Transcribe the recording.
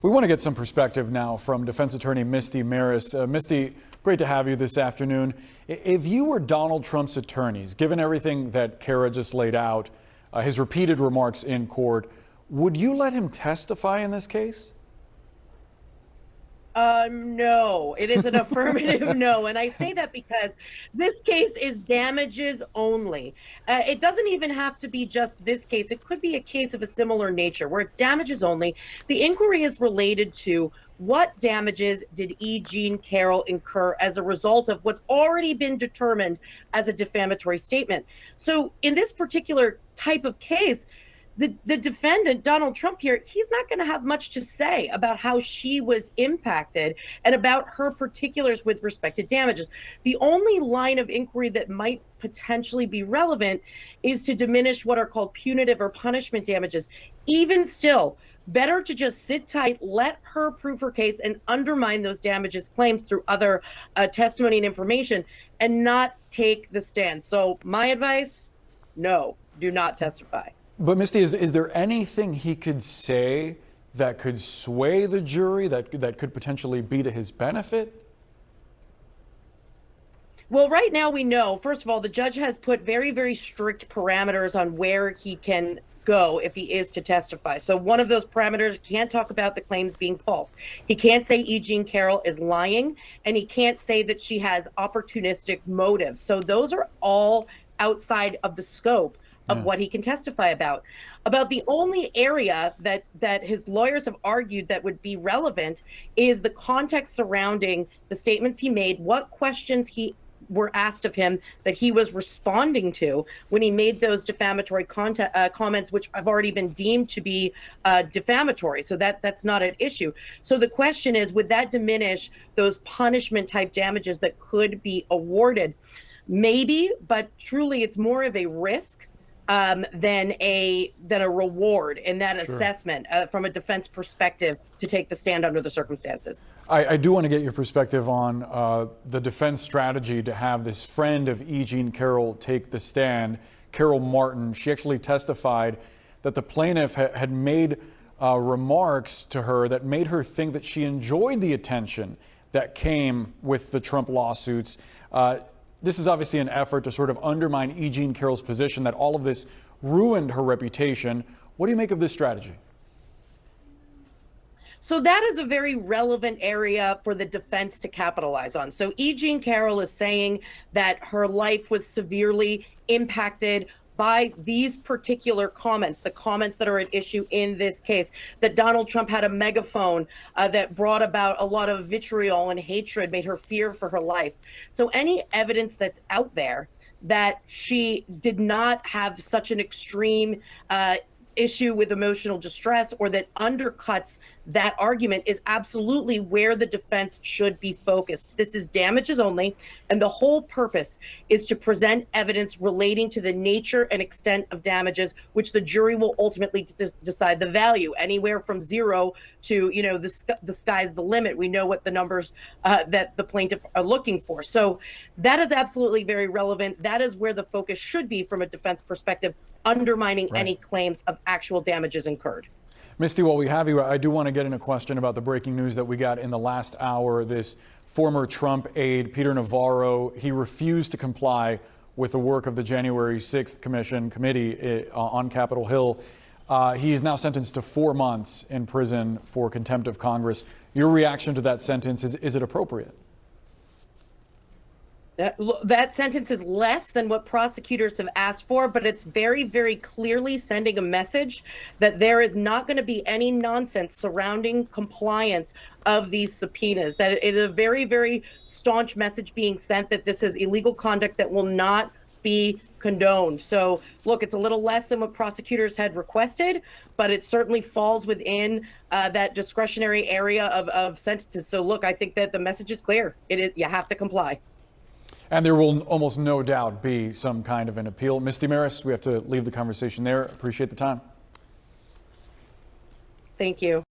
We want to get some perspective now from defense attorney Misty Meris. Misty, great to have you this afternoon. If you were Donald Trump's attorneys, given everything that Kara just laid out, his repeated remarks in court, would you let him testify in this case? No, it is an affirmative no. And I say that because this case is damages only. It doesn't even have to be just this case. It could be a case of a similar nature where it's damages only. The inquiry is related to what damages did E. Jean Carroll incur as a result of what's already been determined as a defamatory statement. So in this particular type of case, the defendant, Donald Trump here, he's not going to have much to say about how she was impacted and about her particulars with respect to damages. The only line of inquiry that might potentially be relevant is to diminish what are called punitive or punishment damages. Even still, better to just sit tight, let her prove her case, and undermine those damages claims through other testimony and information, and not take the stand. So my advice, no, do not testify. But Misty, is there anything he could say that could sway the jury, that could potentially be to his benefit? Well, right now we know, first of all, the judge has put very, very strict parameters on where he can go if he is to testify. So one of those parameters, he can't talk about the claims being false. He can't say E. Jean Carroll is lying, and he can't say that she has opportunistic motives. So those are all outside of the scope of what he can testify about. The only area that his lawyers have argued that would be relevant is the context surrounding the statements he made, what questions were asked of him that he was responding to when he made those defamatory comments, which have already been deemed to be defamatory. So that's not an issue. So the question is, would that diminish those punishment type damages that could be awarded? Maybe, but truly it's more of a risk than a reward in that assessment from a defense perspective to take the stand under the circumstances. I do want to get your perspective on the defense strategy to have this friend of E. Jean Carroll take the stand, Carol Martin. She actually testified that the plaintiff had made remarks to her that made her think that she enjoyed the attention that came with the Trump lawsuits. This is obviously an effort to sort of undermine E. Jean Carroll's position that all of this ruined her reputation. What do you make of this strategy? So that is a very relevant area for the defense to capitalize on. So E. Jean Carroll is saying that her life was severely impacted by these particular comments, the comments that are at issue in this case, that Donald Trump had a megaphone that brought about a lot of vitriol and hatred, made her fear for her life. So any evidence that's out there that she did not have such an extreme issue with emotional distress or that undercuts that argument is absolutely where the defense should be focused. This is damages only, and the whole purpose is to present evidence relating to the nature and extent of damages, which the jury will ultimately decide the value, anywhere from zero to, the sky's the limit. We know what the numbers that the plaintiff are looking for. So that is absolutely very relevant. That is where the focus should be from a defense perspective, undermining any claims of actual damages incurred. Misty, while we have you, I do want to get in a question about the breaking news that we got in the last hour. This former Trump aide, Peter Navarro, he refused to comply with the work of the January 6th committee on Capitol Hill. He is now sentenced to 4 months in prison for contempt of Congress. Your reaction to that sentence, is it appropriate? That sentence is less than what prosecutors have asked for, but it's very, very clearly sending a message that there is not going to be any nonsense surrounding compliance of these subpoenas. That it is a very, very staunch message being sent that this is illegal conduct that will not be condoned. So look, it's a little less than what prosecutors had requested, but it certainly falls within that discretionary area of sentences. So look, I think that the message is clear. It is, you have to comply. And there will almost no doubt be some kind of an appeal. Misty Meris, we have to leave the conversation there. Appreciate the time. Thank you.